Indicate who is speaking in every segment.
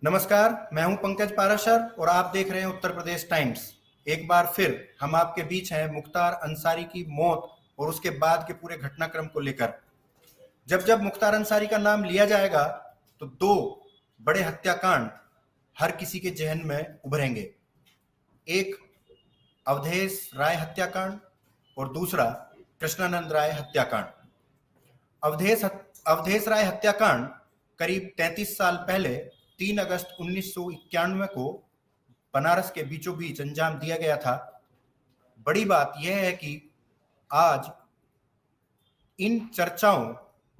Speaker 1: नमस्कार, मैं हूं पंकज पाराशर और आप देख रहे हैं उत्तर प्रदेश टाइम्स। एक बार फिर हम आपके बीच हैं मुख्तार अंसारी की मौत और उसके बाद के पूरे घटनाक्रम को लेकर। जब जब मुख्तार अंसारी का नाम लिया जाएगा तो दो बड़े हत्याकांड हर किसी के जहन में उभरेंगे। एक अवधेश राय हत्याकांड और दूसरा कृष्णानंद राय हत्याकांड। अवधेश अवधेश राय हत्याकांड करीब 33 साल पहले 3 अगस्त 1991 को बनारस के बीचों बीच अंजाम दिया गया था। बड़ी बात यह है कि आज इन चर्चाओं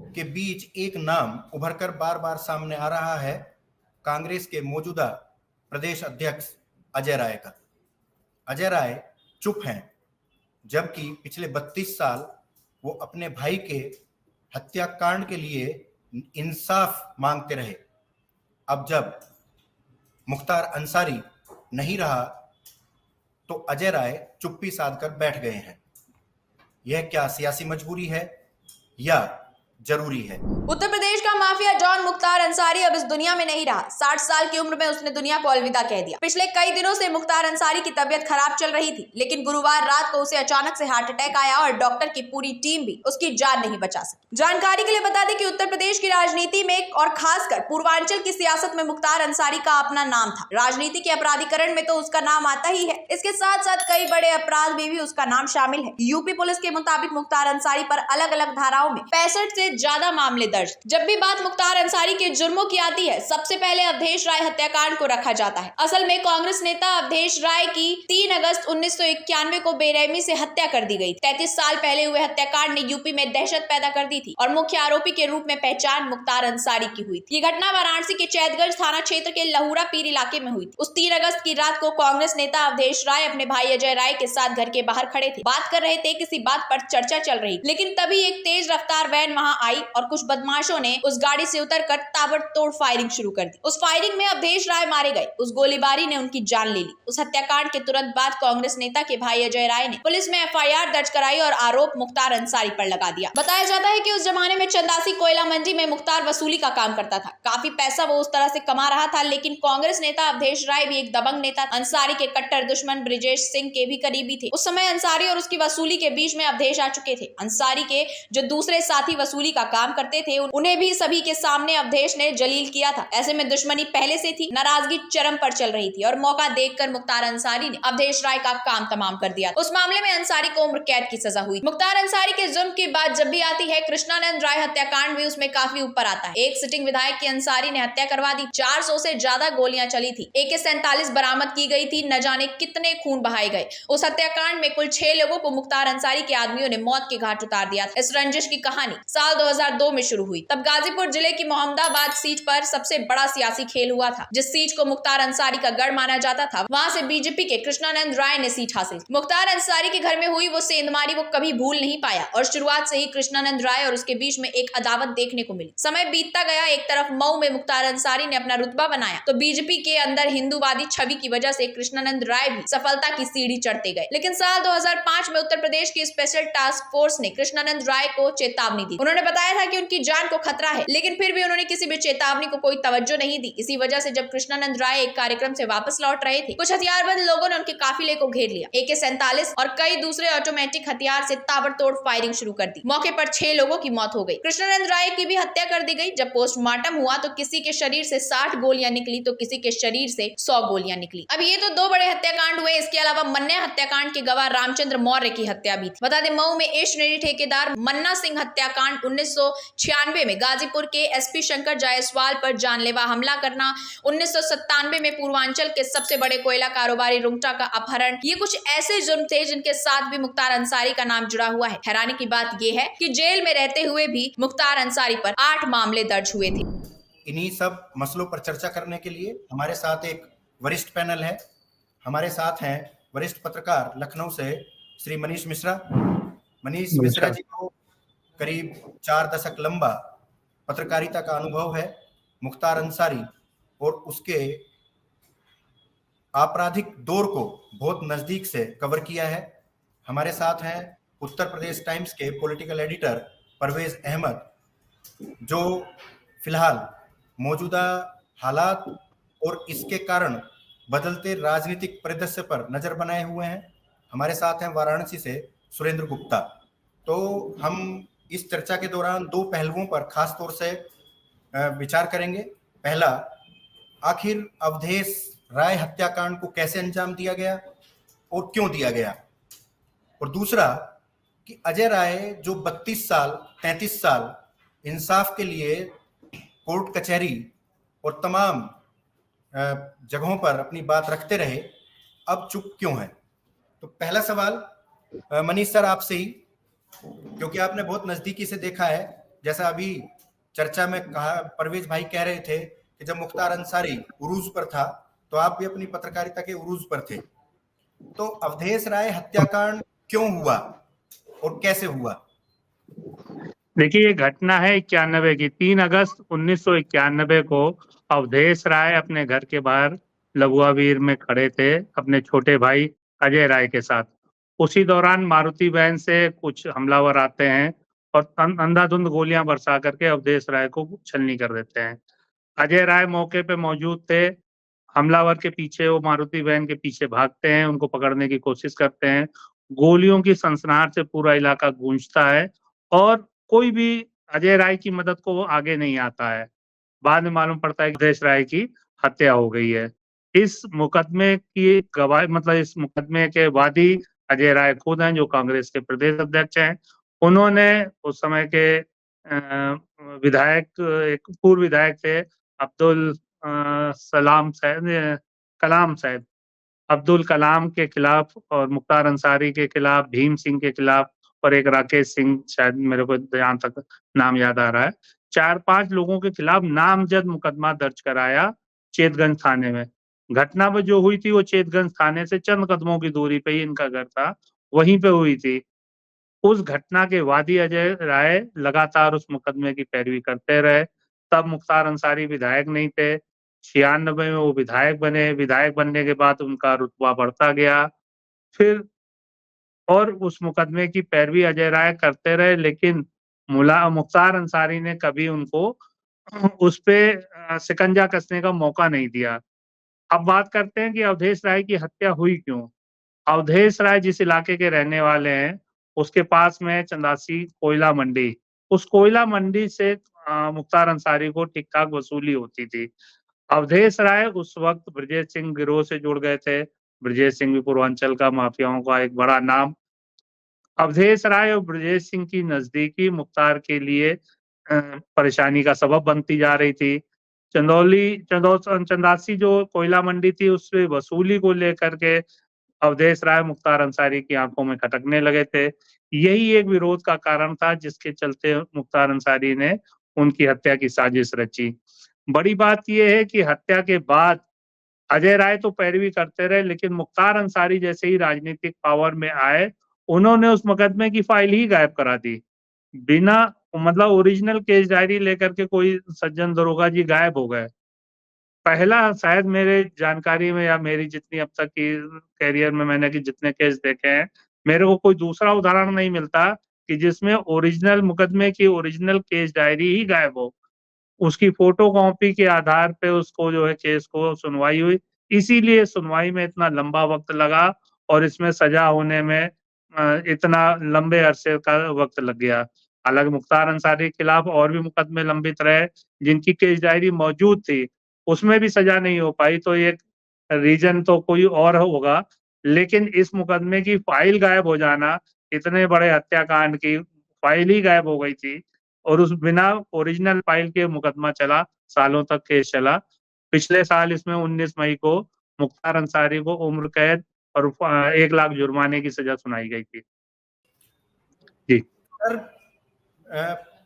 Speaker 1: के बीच एक नाम उभरकर बार बार सामने आ रहा है, कांग्रेस के मौजूदा प्रदेश अध्यक्ष अजय राय का। अजय राय चुप हैं, जबकि पिछले 32 साल वो अपने भाई के हत्याकांड के लिए इंसाफ मांगते रहे। अब जब मुख्तार अंसारी नहीं रहा तो अजय राय चुप्पी साध कर बैठ गए हैं। यह क्या सियासी मजबूरी है या जरूरी है?
Speaker 2: उत्तर प्रदेश का माफिया डॉन मुख्तार अंसारी अब इस दुनिया में नहीं रहा। 60 साल की उम्र में उसने दुनिया को अलविदा कह दिया। पिछले कई दिनों से मुख्तार अंसारी की तबीयत खराब चल रही थी, लेकिन गुरुवार रात को उसे अचानक से हार्ट अटैक आया और डॉक्टर की पूरी टीम भी उसकी जान नहीं बचा सकी। जानकारी के लिए बता दें कि उत्तर प्रदेश की राजनीति में और खासकर पूर्वांचल की सियासत में मुख्तार अंसारी का अपना नाम था। राजनीति के अपराधीकरण में तो उसका नाम आता ही है, इसके साथ साथ कई बड़े अपराध में भी उसका नाम शामिल है। यूपी पुलिस के मुताबिक मुख्तार अंसारी पर अलग अलग धाराओं में 65 से ज्यादा मामले दर्ज। जब भी बात मुख्तार अंसारी के जुर्मों की आती है, सबसे पहले अवधेश राय हत्याकांड को रखा जाता है। असल में कांग्रेस नेता अवधेश राय की 3 अगस्त 1991 को बेरहमी से हत्या कर दी गई। 33 साल पहले हुए हत्याकांड ने यूपी में दहशत पैदा कर दी थी और मुख्य आरोपी के रूप में पहचान मुख्तार अंसारी की हुई थी। ये घटना वाराणसी के चैतगंज थाना क्षेत्र के लहुरा पीर इलाके में हुई थी। उस 3 अगस्त की रात को कांग्रेस नेता अवधेश राय अपने भाई अजय राय के साथ घर के बाहर खड़े थे, बात कर रहे थे। किसी बात पर चर्चा चल रही, लेकिन तभी एक तेज रफ्तार वैन वहां आई और कुछ बदमाशों ने उस गाड़ी से उतरकर ताबड़तोड़ फायरिंग शुरू कर दी। उस फायरिंग में अवधेश राय मारे गए। उस गोलीबारी ने उनकी जान ले ली। उस हत्याकांड के तुरंत बाद कांग्रेस नेता के भाई अजय राय ने पुलिस में एफआईआर दर्ज कराई और आरोप मुख्तार अंसारी पर लगा दिया। बताया जाता है कि उस जमाने में चंदासी कोयला मंडी में मुख्तार वसूली का काम करता था। काफी पैसा वो उस तरह से कमा रहा था, लेकिन कांग्रेस नेता अवधेश राय भी एक दबंग नेता, अंसारी के कट्टर दुश्मन ब्रिजेश सिंह के भी करीबी थे। उस समय अंसारी और उसकी वसूली के बीच में अवधेश आ चुके थे। अंसारी के जो दूसरे साथी वसूली का काम करते थे, उन्हें भी सभी के सामने अवधेश ने जलील किया था। ऐसे में दुश्मनी पहले से थी, नाराजगी चरम पर चल रही थी और मौका देखकर मुख्तार अंसारी ने अवधेश राय का काम तमाम कर दिया। उस मामले में अंसारी को उम्र कैद की सजा हुई। मुख्तार अंसारी के जुर्म की बात जब भी आती है, कृष्णानंद राय हत्याकांड भी उसमें काफी ऊपर आता है। एक सिटिंग विधायक की अंसारी ने हत्या करवा दी। 400 से ज्यादा गोलियां चली थी। AK-47 बरामद की गई थी। न जाने कितने खून बहाए गए। उस हत्याकांड में कुल 6 लोगों को मुख्तार अंसारी के आदमियों ने मौत के घाट उतार दिया। इस रंजिश की कहानी साल 2002 में शुरू हुई। तब गाजीपुर जिले की मोहम्मदाबाद सीट पर सबसे बड़ा सियासी खेल हुआ था। जिस सीट को मुख्तार अंसारी का गढ़ माना जाता था, वहां से बीजेपी के कृष्णानंद राय ने सीट हासिल की। मुख्तार अंसारी के घर में हुई वो सेंधमारी वो कभी भूल नहीं पाया और शुरुआत से ही कृष्णानंद राय और उसके बीच में एक अदावत देखने को मिली। समय बीतता गया। एक तरफ मऊ में मुख्तार अंसारी ने अपना रुतबा बनाया, तो बीजेपी के अंदर हिंदूवादी छवि की वजह से कृष्णानंद राय भी सफलता की सीढ़ी चढ़ते गए। लेकिन साल 2005 में उत्तर प्रदेश की स्पेशल टास्क फोर्स ने कृष्णानंद राय को चेतावनी दी। उन्होंने बताया था कि उनकी जान को खतरा है, लेकिन फिर भी उन्होंने किसी भी चेतावनी को कोई तवज्जो नहीं दी। इसी वजह से जब कृष्णानंद राय एक कार्यक्रम से वापस लौट रहे थे, कुछ हथियारबंद लोगों ने उनके काफिले को घेर लिया। AK-47 और कई दूसरे ऑटोमेटिक हथियार से ताबड़तोड़ फायरिंग शुरू कर दी। मौके पर 6 लोगों की मौत हो गई। कृष्णानंद राय की भी हत्या कर दी गई। जब पोस्टमार्टम हुआ तो किसी के शरीर से 60 गोलियां निकली तो किसी के शरीर से 100 गोलियां निकली। अब ये तो 2 बड़े हत्याकांड हुए। इसके अलावा मन्ना हत्याकांड के गवाह रामचंद्र मौर्य की हत्या भी थी। बता दें, मऊ में ए श्रेणी ठेकेदार मन्ना सिंह हत्याकांड 1996 में गाजीपुर के SP शंकर जायसवाल पर जानलेवा हमला करना, 1997 में पूर्वांचल के सबसे बड़े कोयला कारोबारी रुंगटा का अपहरण, ये कुछ ऐसे जुर्म थे जिनके साथ भी मुख्तार अंसारी का नाम जुड़ा हुआ है। हैरानी की बात यह है कि जेल में रहते हुए भी मुख्तार अंसारी पर 8 मामले दर्ज हुए थे।
Speaker 1: इन्हीं सब मसलों पर चर्चा करने के लिए हमारे साथ एक वरिष्ठ पैनल है। हमारे साथ हैं वरिष्ठ पत्रकार लखनऊ से श्री मनीष मिश्रा। मनीष मिश्रा जी को करीब 4 दशक लंबा पत्रकारिता का अनुभव है। मुख्तार अंसारी और उसके आपराधिक दौर को बहुत नजदीक से कवर किया है। हमारे साथ हैं उत्तर प्रदेश टाइम्स के पॉलिटिकल एडिटर परवेज अहमद, जो फिलहाल मौजूदा हालात और इसके कारण बदलते राजनीतिक परिदृश्य पर नजर बनाए हुए हैं। हमारे साथ हैं वाराणसी से सुरेंद्र गुप्ता। तो हम इस चर्चा के दौरान दो पहलुओं पर खास तौर से विचार करेंगे। पहला, आखिर अवधेश राय हत्याकांड को कैसे अंजाम दिया गया और क्यों दिया गया, और दूसरा कि अजय राय जो 32 साल 33 साल इंसाफ के लिए कोर्ट कचहरी और तमाम जगहों पर अपनी बात रखते रहे, अब चुप क्यों है। तो पहला सवाल मनीष सर आपसे ही, क्योंकि आपने बहुत नजदीकी से देखा है। जैसा अभी चर्चा में कहा, परवेज भाई कह रहे थे कि जब मुख्तार अंसारी उरूज पर था तो आप भी अपनी पत्रकारिता के उरूज पर थे। तो अवधेश राय हत्याकांड क्यों हुआ और कैसे हुआ?
Speaker 3: देखिए, ये घटना है 91 की। 3 अगस्त 1991 को अवधेश राय अपने घर के बाहर लबुआवीर में खड़े थे अपने छोटे भाई अजय राय के साथ। उसी दौरान मारुति वैन से कुछ हमलावर आते हैं और अंधाधुंध गोलियां बरसा करके अवधेश राय को छलनी कर देते हैं। अजय राय मौके पे मौजूद थे। हमलावर के पीछे, वो मारुति वैन के पीछे भागते हैं, उनको पकड़ने की कोशिश करते हैं। गोलियों की सनसनाहट से पूरा इलाका गूंजता है और कोई भी अजय राय की मदद को वो आगे नहीं आता है। बाद में मालूम पड़ता है कि अवधेश राय की हत्या हो गई है। इस मुकदमे की गवाही, मतलब इस मुकदमे के वादी अजय राय खुद हैं, जो कांग्रेस के प्रदेश अध्यक्ष हैं। उन्होंने उस समय के विधायक, एक पूर्व विधायक थे अब्दुल कलाम साहब, अब्दुल कलाम के खिलाफ और मुख्तार अंसारी के खिलाफ, भीम सिंह के खिलाफ और एक राकेश सिंह, शायद मेरे को जहां तक नाम याद आ रहा है, 4-5 लोगों के खिलाफ नामजद मुकदमा दर्ज कराया चेतगंज थाने में। घटना वो जो हुई थी वो चेतगंज थाने से चंद कदमों की दूरी पे ही इनका घर था, वहीं पे हुई थी। उस घटना के वादी अजय राय लगातार उस मुकदमे की पैरवी करते रहे। तब मुख्तार अंसारी विधायक नहीं थे। 96 में वो विधायक बने। विधायक बनने के बाद उनका रुतबा बढ़ता गया। फिर और उस मुकदमे की पैरवी अजय राय करते रहे, लेकिन मुख्तार अंसारी ने कभी उनको उस पे शिकंजा कसने का मौका नहीं दिया। अब बात करते हैं कि अवधेश राय की हत्या हुई क्यों। अवधेश राय जिस इलाके के रहने वाले हैं, उसके पास में है चंदासी कोयला मंडी। उस कोयला मंडी से मुख्तार अंसारी को ठीक ठाक वसूली होती थी। अवधेश राय उस वक्त ब्रजेश सिंह गिरोह से जुड़ गए थे। ब्रजेश सिंह भी पूर्वांचल का माफियाओं का एक बड़ा नाम। अवधेश राय और ब्रजेश सिंह की नजदीकी मुख्तार के लिए परेशानी का सबब बनती जा रही थी। चंदासी जो कोयला मंडी थी, उससे वसूली को लेकर के अवधेश राय मुख्तार अंसारी की आंखों में खटकने लगे थे। यही एक विरोध का कारण था जिसके चलते मुख्तार अंसारी ने उनकी हत्या की साजिश रची। बड़ी बात यह है कि हत्या के बाद अजय राय तो पैरवी करते रहे, लेकिन मुख्तार अंसारी जैसे ही राजनीतिक पावर में आए, उन्होंने उस मुकदमे की फाइल ही गायब करा दी। बिना, मतलब ओरिजिनल केस डायरी लेकर के कोई सज्जन दरोगा जी गायब हो गए। पहला शायद मेरे जानकारी में, या मेरी जितनी अब तक की कैरियर में मैंने कि जितने केस देखे हैं, मेरे को कोई दूसरा उदाहरण नहीं मिलता कि जिसमें ओरिजिनल मुकदमे की ओरिजिनल केस डायरी ही गायब हो। उसकी फोटो कॉपी के आधार पे उसको जो है केस को सुनवाई हुई। इसीलिए सुनवाई में इतना लंबा वक्त लगा और इसमें सजा होने में इतना लंबे अरसे का वक्त लग गया। हालांकि मुख्तार अंसारी के खिलाफ और भी मुकदमे लंबित रहे जिनकी केस डायरी मौजूद थी, उसमें भी सजा नहीं हो पाई। तो एक रीजन तो कोई और होगा, लेकिन इस मुकदमे की फाइल गायब हो जाना, इतने बड़े हत्याकांड की फाइल ही गायब हो गई थी और उस बिना ओरिजिनल फाइल के मुकदमा चला, सालों तक केस चला। पिछले साल इसमें 19 मई को मुख्तार अंसारी को उम्र कैद और 1 लाख जुर्माने की सजा सुनाई गई थी। जी
Speaker 1: सर,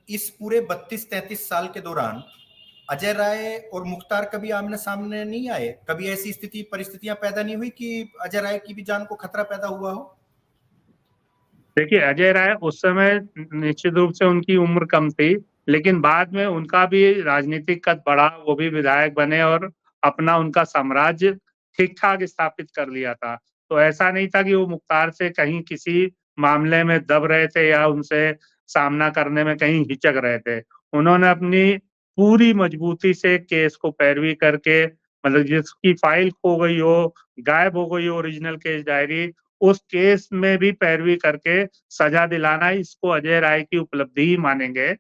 Speaker 1: इस पूरे 32-33 साल के दौरान अजय राय और मुख्तार कभी आमने सामने नहीं आए? कभी ऐसी स्थिति परिस्थितियां पैदा नहीं हुई कि अजय राय की भी जान को खतरा पैदा हुआ हो?
Speaker 3: देखिए, अजय राय उस समय निश्चित रूप से उनकी उम्र कम थी, लेकिन बाद में उनका भी राजनीतिक कद बढ़ा, वो भी विधायक बने और अपना उनका साम्राज्य ठीक ठाक स्थापित कर लिया था। तो ऐसा नहीं था कि वो मुख्तार से कहीं किसी मामले में दब रहे थे या उनसे सामना करने में कहीं हिचक रहे थे। उन्होंने अपनी पूरी मजबूती से केस को पैरवी करके मतलब जिसकी फाइल खो गई हो, गायब हो गई हो ओरिजिनल केस डायरी, उस केस में भी पैरवी करके सजा दिलाना, इसको अजय राय की उपलब्धि ही मानेंगे।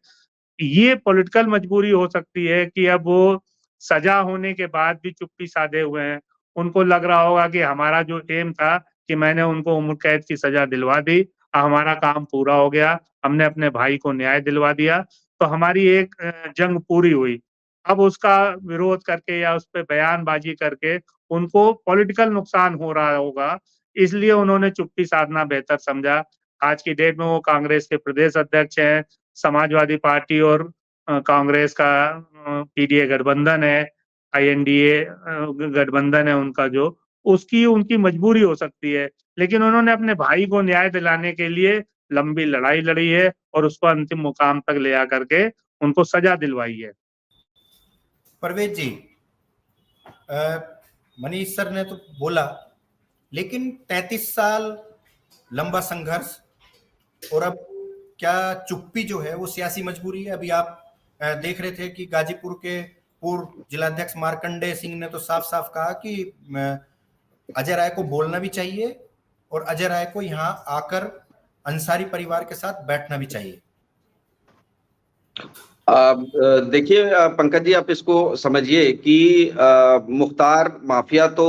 Speaker 3: ये पॉलिटिकल मजबूरी हो सकती है कि अब वो सजा होने के बाद भी चुप्पी साधे हुए हैं। उनको लग रहा होगा कि हमारा जो एम था कि मैंने उनको उम्र कैद की सजा दिलवा दी, हमारा काम पूरा हो गया, हमने अपने भाई को न्याय दिलवा दिया, तो हमारी एक जंग पूरी हुई। अब उसका विरोध करके या उस पर बयानबाजी करके उनको पॉलिटिकल नुकसान हो रहा होगा, इसलिए उन्होंने चुप्पी साधना बेहतर समझा। आज की डेट में वो कांग्रेस के प्रदेश अध्यक्ष हैं, समाजवादी पार्टी और कांग्रेस का पीडीए गठबंधन है, आईएनडीए गठबंधन है उनका, जो उसकी उनकी मजबूरी हो सकती है, लेकिन उन्होंने अपने भाई को न्याय दिलाने के लिए लंबी लड़ाई लड़ी है और उसको अंतिम मुकाम तक ले आकर के उनको सजा दिलवाई है।
Speaker 1: परवेज जी, मनीष सर ने तो बोला, लेकिन 33 साल लंबा संघर्ष, और अब क्या चुप्पी जो है वो सियासी मजबूरी है? अभी आप देख रहे थे कि गाजीपुर के पूर्व जिलाध्यक्ष मार्कंडेय सिंह ने तो साफ साफ कहा कि अजय राय को बोलना भी चाहिए और अजय राय को यहाँ आकर अंसारी परिवार के साथ बैठना भी चाहिए।
Speaker 4: देखिए पंकज जी, आप इसको समझिए कि मुख्तार माफिया तो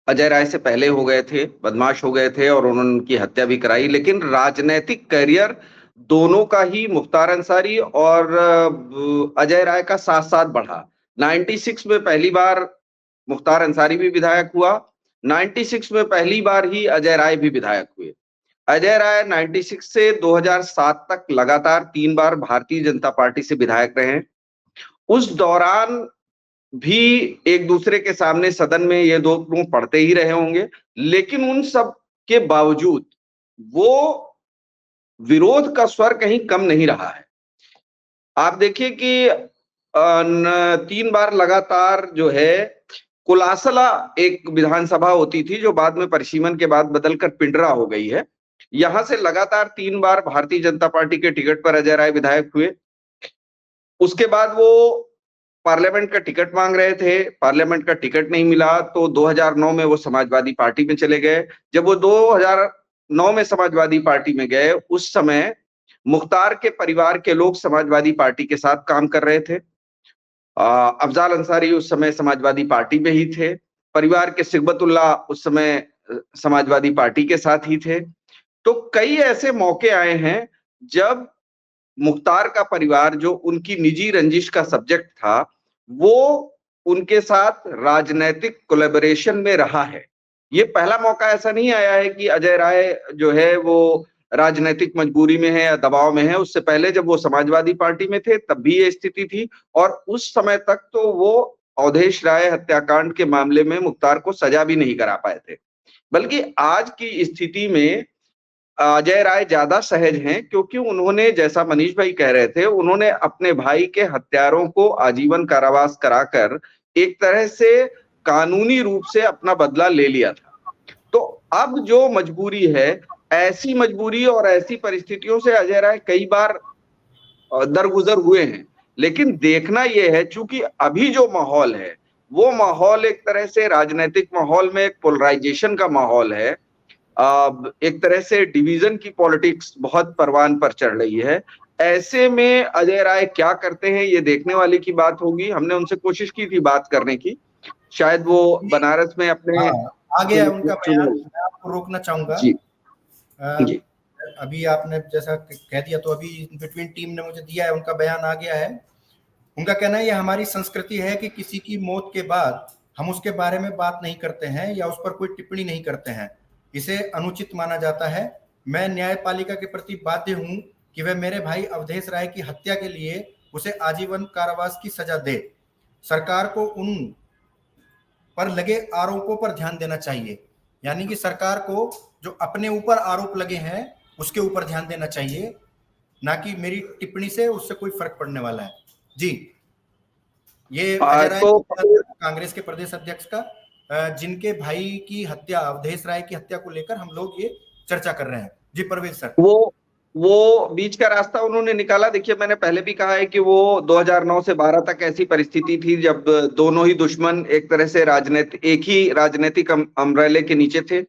Speaker 4: अजय राय से पहले हो गए थे, बदमाश हो गए थे और उन्होंने उनकी हत्या भी कराई, लेकिन राजनीतिक करियर दोनों का ही, मुख्तार अंसारी और अजय राय का साथ साथ बढ़ा। 96 में पहली बार मुख्तार अंसारी भी विधायक हुआ, 96 में पहली बार ही अजय राय भी विधायक हुए। अजय राय 96 से 2007 तक लगातार 3 बार भारतीय जनता पार्टी से विधायक रहे। उस दौरान भी एक दूसरे के सामने सदन में ये दो मुंह पड़ते ही रहे होंगे, लेकिन उन सब के बावजूद वो विरोध का स्वर कहीं कम नहीं रहा है। आप देखिए कि 3 बार लगातार जो है, कुलासला एक विधानसभा होती थी जो बाद में परिसीमन के बाद बदलकर पिंडरा हो गई है, यहां से लगातार 3 बार भारतीय जनता पार्टी के टिकट पर अजय राय विधायक हुए। उसके बाद वो पार्लियामेंट का टिकट मांग रहे थे, पार्लियामेंट का टिकट नहीं मिला तो 2009 में वो समाजवादी पार्टी में चले गए। जब वो 2009 में समाजवादी पार्टी में गए, उस समय मुख्तार के परिवार के लोग समाजवादी पार्टी के साथ काम कर रहे थे। अफजाल अंसारी उस समय समाजवादी पार्टी में ही थे, परिवार के सिगबतुल्ला उस समय समाजवादी पार्टी के साथ ही थे। तो कई ऐसे मौके आए हैं जब मुख्तार का परिवार, जो उनकी निजी रंजिश का सब्जेक्ट था, वो उनके साथ राजनीतिक कोलैबोरेशन में रहा है। ये पहला मौका ऐसा नहीं आया है कि अजय राय जो है वो राजनीतिक मजबूरी में है या दबाव में है। उससे पहले जब वो समाजवादी पार्टी में थे तब भी ये स्थिति थी, और उस समय तक तो वो अवधेश राय हत्याकांड के मामले में मुख्तार को सजा भी नहीं करा पाए थे। बल्कि आज की स्थिति में अजय राय ज्यादा सहज हैं, क्योंकि उन्होंने, जैसा मनीष भाई कह रहे थे, उन्होंने अपने भाई के हत्यारों को आजीवन कारावास कराकर एक तरह से कानूनी रूप से अपना बदला ले लिया था। तो अब जो मजबूरी है, ऐसी मजबूरी और ऐसी परिस्थितियों से अजय राय कई बार दरगुजर हुए हैं, लेकिन देखना यह है, चूंकि अभी जो माहौल है वो माहौल एक तरह से राजनीतिक माहौल में एक पोलराइजेशन का माहौल है, एक तरह से डिवीजन की पॉलिटिक्स बहुत परवान पर चढ़ रही है। ऐसे में अजय राय क्या करते हैं ये देखने वाले की बात होगी। हमने उनसे कोशिश की थी बात करने की, शायद वो बनारस में अपने
Speaker 1: आ गया उनका बयान। मैं आपको रोकना चाहूंगा
Speaker 4: जी। जी।
Speaker 1: अभी आपने जैसा कह दिया, तो अभी बिटवीन टीम ने मुझे दिया है, उनका बयान आ गया है। उनका कहना है ये हमारी संस्कृति है कि किसी की मौत के बाद हम उसके बारे में बात नहीं करते हैं या उस पर कोई टिप्पणी नहीं करते हैं, इसे अनुचित माना जाता है। मैं न्यायपालिका के प्रति बाध्य हूं कि वह मेरे भाई अवधेश राय की हत्या के लिए उसे आजीवन कारावास की सजा दे। सरकार को उन पर लगे आरोपों पर ध्यान देना चाहिए, यानी कि सरकार को जो अपने ऊपर आरोप लगे हैं उसके ऊपर ध्यान देना चाहिए, ना कि मेरी टिप्पणी से उससे कोई फर्क पड़ने वाला है। जी, ये अजय राय कांग्रेस के प्रदेश अध्यक्ष का, जिनके भाई की हत्या, अवधेश राय की हत्या को लेकर हम लोग ये चर्चा कर रहे हैं। जी परवेज सर।
Speaker 4: वो बीच का रास्ता उन्होंने निकाला। देखिए, मैंने पहले भी कहा है कि वो 2009 से 12 तक ऐसी परिस्थिति थी जब दोनों ही दुश्मन एक तरह से एक ही राजनीतिक अम्ब्रेले के नीचे थे।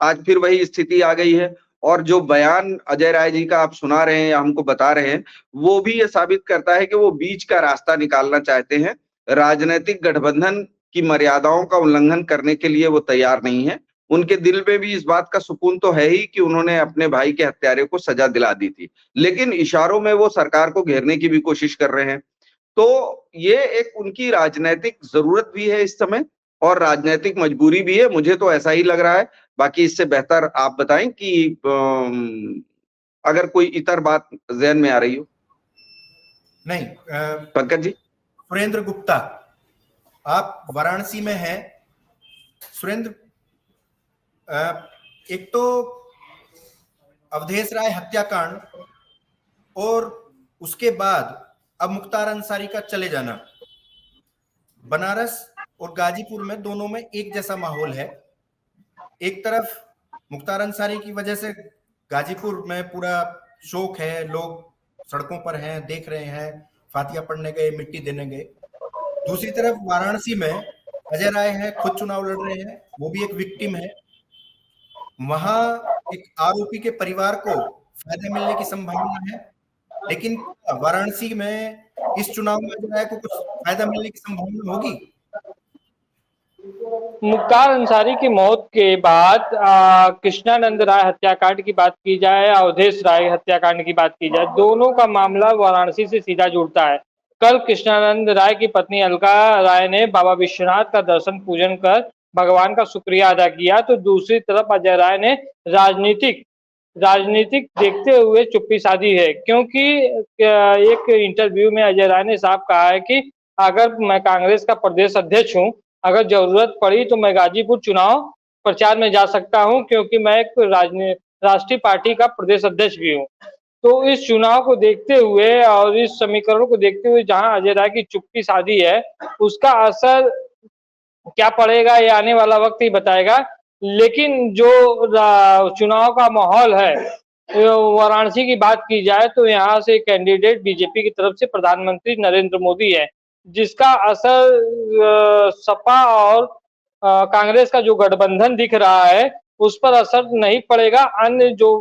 Speaker 4: आज फिर वही स्थिति आ गई है और जो बयान अजय राय जी का आप सुना रहे हैं या हमको बता रहे हैं, वो भी ये साबित करता है कि वो बीच का रास्ता निकालना चाहते हैं। राजनैतिक गठबंधन की मर्यादाओं का उल्लंघन करने के लिए वो तैयार नहीं है। उनके दिल में भी इस बात का सुकून तो है ही कि उन्होंने अपने भाई के हत्यारे को सजा दिला दी थी, लेकिन इशारों में वो सरकार को घेरने की भी कोशिश कर रहे हैं। तो ये एक उनकी राजनैतिक जरूरत भी है इस समय और राजनैतिक मजबूरी भी है, मुझे तो ऐसा ही लग रहा है। बाकी इससे बेहतर आप बताएं कि अगर कोई इतर बात ज़हन में आ रही हो।
Speaker 1: नहीं,
Speaker 4: पंकज जी।
Speaker 1: सुरेंद्र गुप्ता, आप वाराणसी में हैं। सुरेंद्र, एक तो अवधेश राय हत्याकांड और उसके बाद अब मुख्तार अंसारी का चले जाना, बनारस और गाजीपुर में दोनों में एक जैसा माहौल है। एक तरफ मुख्तार अंसारी की वजह से गाजीपुर में पूरा शोक है, लोग सड़कों पर हैं, देख रहे हैं, फातिया पढ़ने गए, मिट्टी देने गए। दूसरी तरफ वाराणसी में अजय राय है, खुद चुनाव लड़ रहे हैं, वो भी एक विक्टिम है। वहां एक आरोपी के परिवार को फायदा मिलने की संभावना है, लेकिन वाराणसी में इस चुनाव में अजय राय को कुछ फायदा मिलने की संभावना होगी?
Speaker 5: मुख्तार अंसारी की मौत के बाद कृष्णानंद राय हत्याकांड की बात की जाए, अवधेश राय हत्याकांड की बात की जाए, दोनों का मामला वाराणसी से सीधा जुड़ता है। कल कृष्णानंद राय की पत्नी अलका राय ने बाबा विश्वनाथ का दर्शन पूजन कर भगवान का शुक्रिया अदा किया, तो दूसरी तरफ अजय राय ने राजनीतिक देखते हुए चुप्पी साधी है, क्योंकि एक इंटरव्यू में अजय राय ने साफ कहा है कि अगर मैं कांग्रेस का प्रदेश अध्यक्ष हूं, अगर जरूरत पड़ी तो मैं गाजीपुर चुनाव प्रचार में जा सकता हूं, क्योंकि मैं एक राष्ट्रीय पार्टी का प्रदेश अध्यक्ष भी हूं। तो इस चुनाव को देखते हुए और इस समीकरण को देखते हुए जहां अजय राय की चुप्पी साधी है, उसका असर क्या पड़ेगा ये आने वाला वक्त ही बताएगा। लेकिन जो चुनाव का माहौल है, वाराणसी की बात की जाए तो यहाँ से कैंडिडेट बीजेपी की तरफ से प्रधानमंत्री नरेंद्र मोदी है, जिसका असर सपा और कांग्रेस का जो गठबंधन दिख रहा है उस पर असर नहीं पड़ेगा। अन्य जो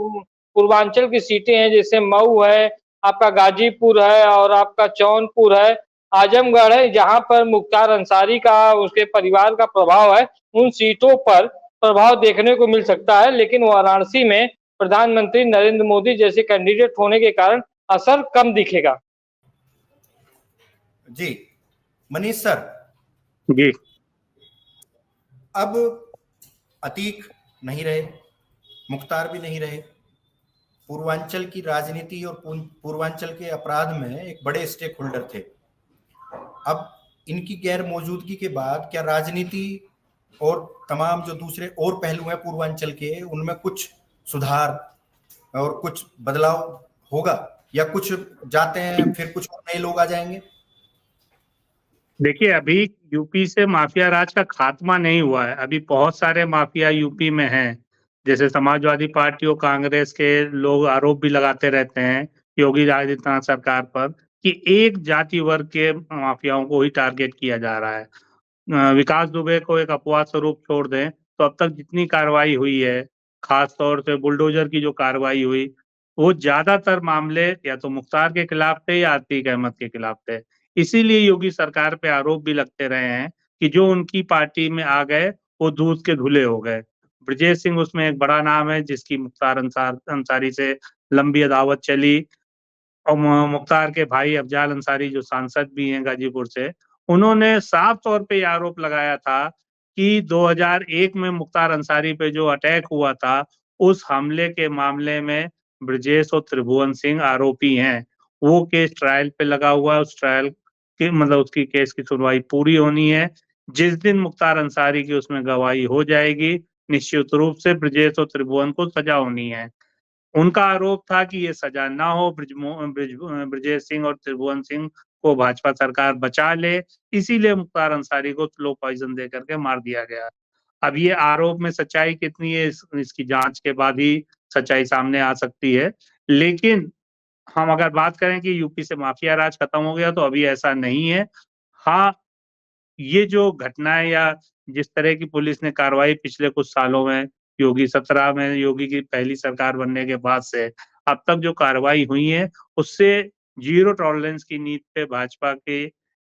Speaker 5: पूर्वांचल की सीटें हैं, जैसे मऊ है, आपका गाजीपुर है और आपका जौनपुर है, आजमगढ़ है, जहां पर मुख्तार अंसारी का उसके परिवार का प्रभाव है, उन सीटों पर प्रभाव देखने को मिल सकता है। लेकिन वाराणसी में प्रधानमंत्री नरेंद्र मोदी जैसे कैंडिडेट होने के कारण असर कम दिखेगा।
Speaker 1: जी, मनीष सर।
Speaker 3: जी,
Speaker 1: अब अतीक नहीं रहे, मुख्तार भी नहीं रहे, पूर्वांचल की राजनीति और पूर्वांचल के अपराध में एक बड़े स्टेक होल्डर थे। अब इनकी गैर मौजूदगी के बाद क्या राजनीति और तमाम जो दूसरे और पहलू हैं पूर्वांचल के, उनमें कुछ सुधार और कुछ बदलाव होगा, या कुछ जाते हैं फिर कुछ और नए लोग आ जाएंगे?
Speaker 3: देखिए, अभी यूपी से माफिया राज का खात्मा नहीं हुआ है। अभी बहुत सारे माफिया यूपी में हैं। जैसे समाजवादी पार्टी और कांग्रेस के लोग आरोप भी लगाते रहते हैं योगी आदित्यनाथ सरकार पर कि एक जाति वर्ग के माफियाओं को ही टारगेट किया जा रहा है। विकास दुबे को एक अपवाद स्वरूप छोड़ दें तो अब तक जितनी कार्रवाई हुई है, खास तौर से बुलडोजर की जो कार्रवाई हुई, वो ज्यादातर मामले या तो मुख्तार के खिलाफ थे या अतीक अहमद के खिलाफ थे। इसीलिए योगी सरकार पे आरोप भी लगते रहे हैं कि जो उनकी पार्टी में आ गए वो दूध के धुले हो गए। ब्रजेश सिंह उसमें एक बड़ा नाम है, जिसकी मुख्तार अंसारी से लंबी अदावत चली, और मुख्तार के भाई अफजाल अंसारी जो सांसद भी हैं गाजीपुर से, उन्होंने साफ तौर पे आरोप लगाया था कि 2001 में मुख्तार अंसारी पे जो अटैक हुआ था, उस हमले के मामले में ब्रजेश और त्रिभुवन सिंह आरोपी हैं। वो केस ट्रायल पे लगा हुआ है, उस ट्रायल की मतलब उसकी केस की सुनवाई पूरी होनी है। जिस दिन मुख्तार अंसारी की उसमें गवाही हो जाएगी, निश्चित रूप से ब्रजेश और त्रिभुवन को सजा होनी है। उनका आरोप था कि ये सजा ना हो, ब्रजेश सिंह और त्रिभुवन सिंह को भाजपा सरकार बचा ले, इसीलिए मुख्तार अंसारी को स्लो पॉइजन दे करके मार दिया गया। अब ये आरोप में सच्चाई कितनी है इसकी जांच के बाद ही सच्चाई सामने आ सकती है। लेकिन हम अगर बात करें कि यूपी से माफिया राज खत्म हो गया, तो अभी ऐसा नहीं है। हाँ, ये जो घटनाएं या जिस तरह की पुलिस ने कार्रवाई पिछले कुछ सालों में, योगी 17 में योगी की पहली सरकार बनने के बाद से अब तक जो कार्रवाई हुई है, उससे जीरो टॉलरेंस की नीति पे भाजपा के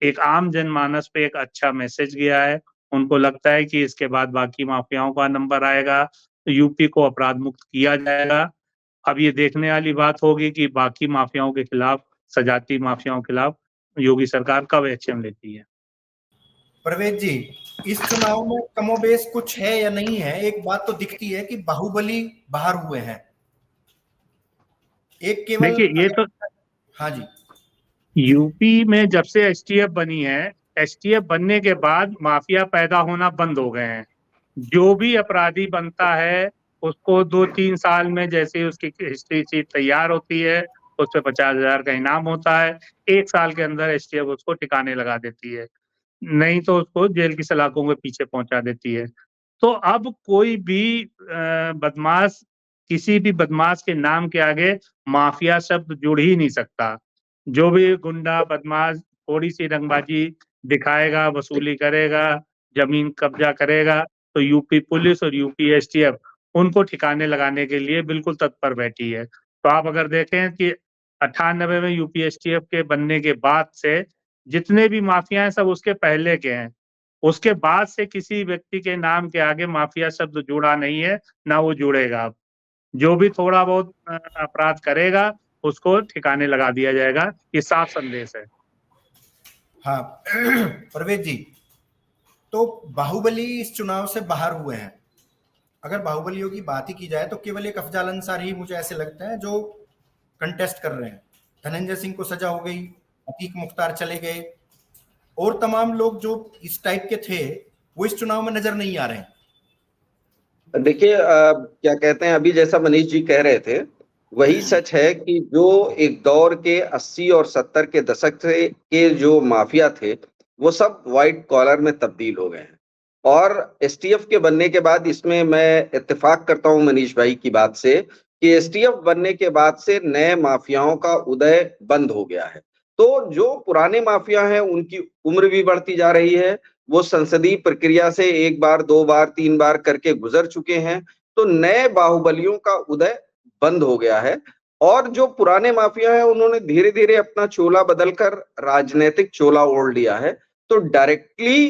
Speaker 3: एक आम जनमानस पे एक अच्छा मैसेज गया है। उनको लगता है कि इसके बाद बाकी माफियाओं का नंबर आएगा, तो यूपी को अपराध मुक्त किया जाएगा। अब ये देखने वाली बात होगी कि बाकी माफियाओं के खिलाफ, सजाती माफियाओं के खिलाफ योगी सरकार कब एक्शन लेती है।
Speaker 1: परवेज जी, इस चुनाव में कमोबेश कुछ है या नहीं है? एक बात तो दिखती है कि बाहुबली बाहर हुए हैं। एक केवल
Speaker 3: देखिए, ये तो
Speaker 1: हाँ जी,
Speaker 3: यूपी में जब से एसटीएफ बनी है, एसटीएफ बनने के बाद माफिया पैदा होना बंद हो गए हैं। जो भी अपराधी बनता है उसको 2-3 साल में, जैसे उसकी हिस्ट्री शीट तैयार होती है, उस पे 50,000 का इनाम होता है। 1 साल के अंदर एसटीएफ उसको ठिकाने लगा देती है, नहीं तो उसको जेल की सलाखों के पीछे पहुंचा देती है। तो अब कोई भी बदमाश, किसी भी बदमाश के नाम के आगे माफिया शब्द जुड़ ही नहीं सकता। जो भी गुंडा बदमाश थोड़ी सी रंगबाजी दिखाएगा, वसूली करेगा, जमीन कब्जा करेगा, तो यूपी पुलिस और यूपी एसटीएफ उनको ठिकाने लगाने के लिए बिल्कुल तत्पर बैठी है। तो आप अगर देखें कि 98 में यूपी एसटीएफ के बनने के बाद से जितने भी माफिया हैं सब उसके पहले के हैं। उसके बाद से किसी व्यक्ति के नाम के आगे माफिया शब्द जुड़ा नहीं है, ना वो जुड़ेगा अब। जो भी थोड़ा बहुत अपराध करेगा उसको ठिकाने लगा दिया जाएगा। ये साफ संदेश है।
Speaker 1: हाँ परवेज जी, तो बाहुबली इस चुनाव से बाहर हुए हैं। अगर बाहुबलियों की बात ही की जाए तो केवल एक अफजाल अंसारी ही मुझे ऐसे लगता है जो कंटेस्ट कर रहे हैं। धनंजय सिंह को सजा हो गई, अतीक मुख्तार चले गए, और तमाम लोग जो इस टाइप के थे वो इस चुनाव में नजर नहीं आ रहे हैं।
Speaker 4: देखिए, क्या कहते हैं, अभी जैसा मनीष जी कह रहे थे वही सच है कि जो एक दौर के 80 और 70 के दशक से के जो माफिया थे वो सब व्हाइट कॉलर में तब्दील हो गए हैं। और एसटीएफ के बनने के बाद, इसमें मैं इत्तेफाक करता हूं मनीष भाई की बात से, कि एसटीएफ बनने के बाद से नए माफियाओं का उदय बंद हो गया है। तो जो पुराने माफिया हैं उनकी उम्र भी बढ़ती जा रही है, वो संसदीय प्रक्रिया से 1 बार 2 बार 3 बार करके गुजर चुके हैं, तो नए बाहुबलियों का उदय बंद हो गया है। और जो पुराने माफिया हैं उन्होंने धीरे धीरे अपना चोला बदलकर राजनीतिक चोला ओढ़ लिया है। तो डायरेक्टली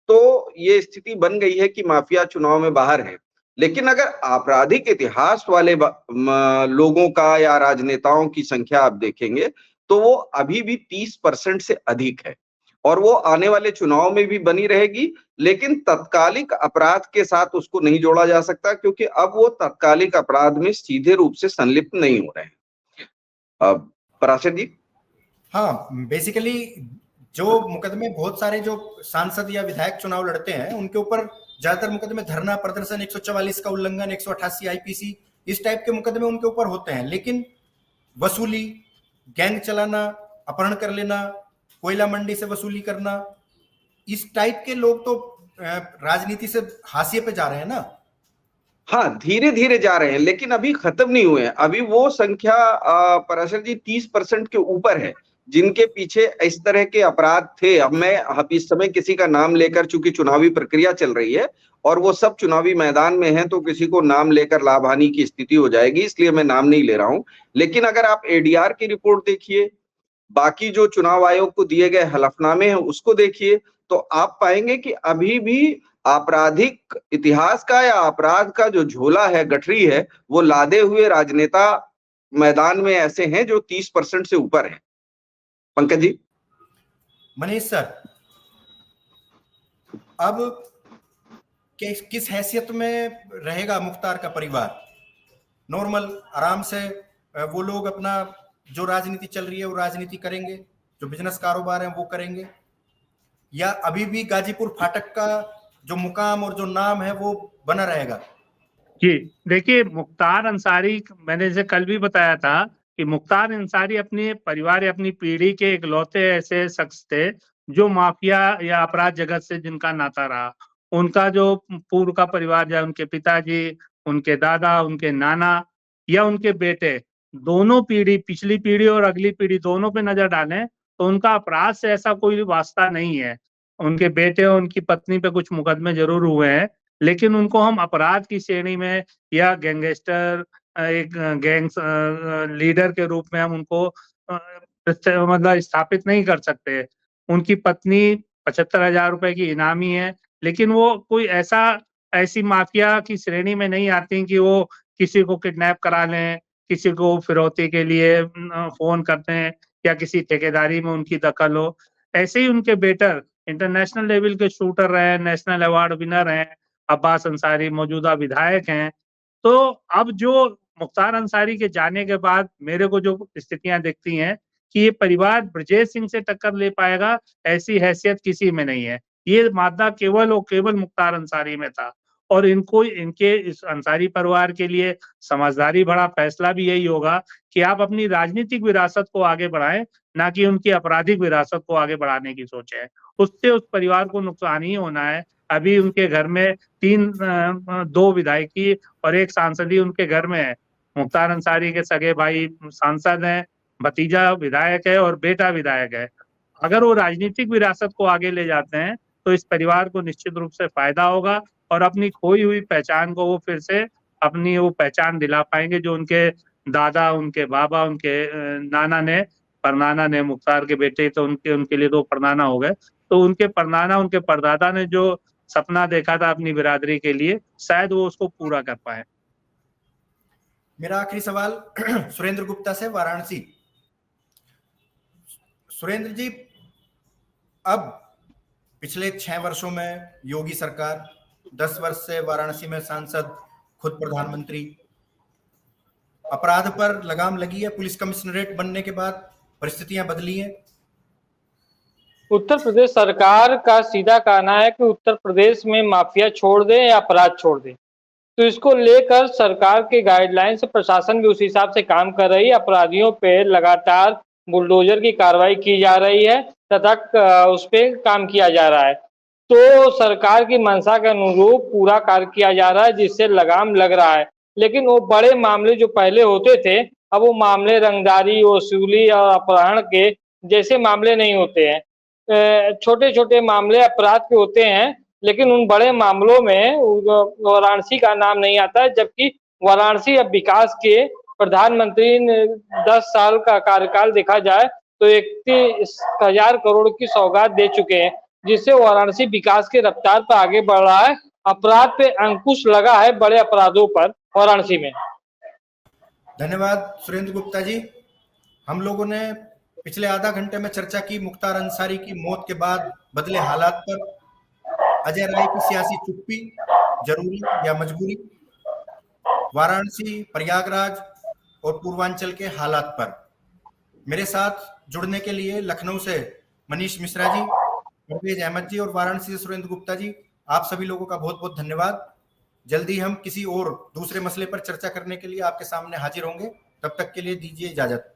Speaker 4: तो ये स्थिति बन गई है कि माफिया चुनाव में बाहर है। लेकिन अगर आपराधिक इतिहास वाले लोगों का या राजनेताओं की संख्या आप देखेंगे तो वो अभी भी 30% से अधिक है, और वो आने वाले चुनाव में भी बनी रहेगी। लेकिन तत्कालिक अपराध के साथ उसको नहीं जोड़ा जा सकता, क्योंकि अब वो तत्कालिक अपराध में सीधे रूप से संलिप्त नहीं हो रहे हैं। पराशर जी।
Speaker 1: हाँ, बेसिकली जो मुकदमे बहुत सारे जो सांसद या विधायक चुनाव लड़ते हैं उनके ऊपर ज्यादातर मुकदमे धरना प्रदर्शन, 144 का उल्लंघन, 188 आईपीसी, इस टाइप के मुकदमे उनके ऊपर होते हैं। लेकिन वसूली, गैंग चलाना, अपहरण कर लेना, कोयला मंडी से वसूली करना, इस टाइप के लोग तो राजनीति से हाशिए पे जा रहे हैं ना।
Speaker 4: हाँ, धीरे धीरे जा रहे हैं, लेकिन अभी खत्म नहीं हुए हैं। अभी वो संख्या पराशर जी 30% के ऊपर है जिनके पीछे इस तरह के अपराध थे। अब मैं इस समय किसी का नाम लेकर, चूंकि चुनावी प्रक्रिया चल रही है और वो सब चुनावी मैदान में हैं, तो किसी को नाम लेकर लाभ हानि की स्थिति हो जाएगी, इसलिए मैं नाम नहीं ले रहा हूं। लेकिन अगर आप एडीआर की रिपोर्ट देखिए, बाकी जो चुनाव आयोग को दिए गए हलफनामे हैं उसको देखिए, तो आप पाएंगे कि अभी भी आपराधिक इतिहास का या अपराध का जो झोला है, गठरी है, वो लादे हुए राजनेता मैदान में ऐसे हैं जो 30% से ऊपर है। पंकज जी।
Speaker 1: मनीष सर, अब किस हैसियत में रहेगा मुख्तार का परिवार? नॉर्मल आराम से वो लोग अपना जो राजनीति चल रही है वो राजनीति करेंगे, जो बिजनेस कारोबार है वो करेंगे, या अभी भी गाजीपुर फाटक का जो मुकाम और जो नाम है वो बना रहेगा?
Speaker 3: जी देखिए, मुख्तार अंसारी, मैंने जैसे कल भी बताया था कि मुख्तार अंसारी अपने परिवार या अपनी पीढ़ी के इकलौते ऐसे शख्स थे जो माफिया या अपराध जगत से जिनका नाता रहा। उनका जो पूर्व का परिवार, या उनके पिताजी, उनके दादा, उनके नाना या उनके बेटे, दोनों पीढ़ी, पिछली पीढ़ी और अगली पीढ़ी दोनों पे नजर डालें तो उनका अपराध से ऐसा कोई वास्ता नहीं है। उनके बेटे और उनकी पत्नी पे कुछ मुकदमे जरूर हुए हैं, लेकिन उनको हम अपराध की श्रेणी में या गैंगस्टर, एक गैंग्स लीडर के रूप में हम उनको मतलब स्थापित नहीं कर सकते। उनकी पत्नी 75,000 रुपए की इनामी है, लेकिन वो कोई ऐसी माफिया की श्रेणी में नहीं आती कि वो किसी को किडनैप करा लें, किसी को फिरौती के लिए फोन करते हैं या किसी ठेकेदारी में उनकी दखल हो। ऐसे ही उनके बेटर इंटरनेशनल लेवल के शूटर रहे, नेशनल अवार्ड विनर हैं, अब्बास अंसारी मौजूदा विधायक हैं। तो अब जो मुख्तार अंसारी के जाने के बाद मेरे को जो स्थितियां दिखती हैं कि ये परिवार ब्रजेश सिंह से टक्कर ले पाएगा, ऐसी हैसियत किसी में नहीं है। ये मादा केवल और केवल मुख्तार अंसारी में था, और इनके इस अंसारी परिवार के लिए समझदारी भरा फैसला भी यही होगा कि आप अपनी राजनीतिक विरासत को आगे बढ़ाएं, ना कि उनकी आपराधिक विरासत को आगे बढ़ाने की सोचें। उससे उस परिवार को नुकसान ही होना है। अभी उनके घर में 2 विधायकी और 1 सांसद ही उनके घर में है। मुख्तार अंसारी के सगे भाई सांसद हैं, भतीजा विधायक है और बेटा विधायक है। अगर वो राजनीतिक विरासत को आगे ले जाते हैं तो इस परिवार को निश्चित रूप से फायदा होगा, और अपनी खोई हुई पहचान को वो फिर से अपनी वो पहचान दिला पाएंगे जो उनके दादा, उनके बाबा, उनके नाना ने, परनाना ने, मुख्तार के बेटे तो उनके लिए तो परनाना हो गए, तो उनके परनाना, उनके परदादा ने जो सपना देखा था अपनी बिरादरी के लिए, शायद वो उसको पूरा कर पाए।
Speaker 1: मेरा आखिरी सवाल सुरेंद्र गुप्ता से, वाराणसी। सुरेंद्र जी, अब पिछले 6 वर्षों में योगी सरकार, 10 वर्ष से वाराणसी में सांसद, खुद प्रधानमंत्री, अपराध पर लगाम लगी है। पुलिस कमिश्नरेट बनने के बाद परिस्थितियां बदली हैं।
Speaker 5: उत्तर प्रदेश सरकार का सीधा कहना है कि उत्तर प्रदेश में माफिया छोड़ दें या अपराध छोड़ दें। तो इसको लेकर सरकार के गाइडलाइन से प्रशासन भी उस हिसाब से काम कर रही है। अपराधियों पे लगातार बुलडोजर की कार्रवाई की जा रही है तथा उस पर काम किया जा रहा है। तो सरकार की मंशा के अनुरूप पूरा कार्य किया जा रहा है, जिससे लगाम लग रहा है। लेकिन वो बड़े मामले जो पहले होते थे, अब वो मामले रंगदारी, वसूली और अपहरण के जैसे मामले नहीं होते हैं। छोटे छोटे मामले अपराध के होते हैं, लेकिन उन बड़े मामलों में वाराणसी का नाम नहीं आता है। जबकि वाराणसी अब विकास के प्रधानमंत्री ने 10 साल का कार्यकाल देखा जाए तो 31,000 करोड़ की सौगात दे चुके हैं, जिससे वाराणसी विकास के रफ्तार पर आगे बढ़ रहा है। अपराध पे अंकुश लगा है, बड़े अपराधों पर वाराणसी में।
Speaker 1: धन्यवाद सुरेंद्र गुप्ता जी। हम लोगों ने पिछले आधा घंटे में चर्चा की मुख्तार अंसारी की मौत के बाद बदले हालात पर, अजय राय की सियासी चुप्पी, जरूरी या मजबूरी, वाराणसी, प्रयागराज और पूर्वांचल के हालात पर। मेरे साथ जुड़ने के लिए लखनऊ से मनीष मिश्रा जी, परवेज अहमद जी और वाराणसी से सुरेंद्र गुप्ता जी, आप सभी लोगों का बहुत बहुत धन्यवाद। जल्दी हम किसी और दूसरे मसले पर चर्चा करने के लिए आपके सामने हाजिर होंगे। तब तक के लिए दीजिए इजाजत।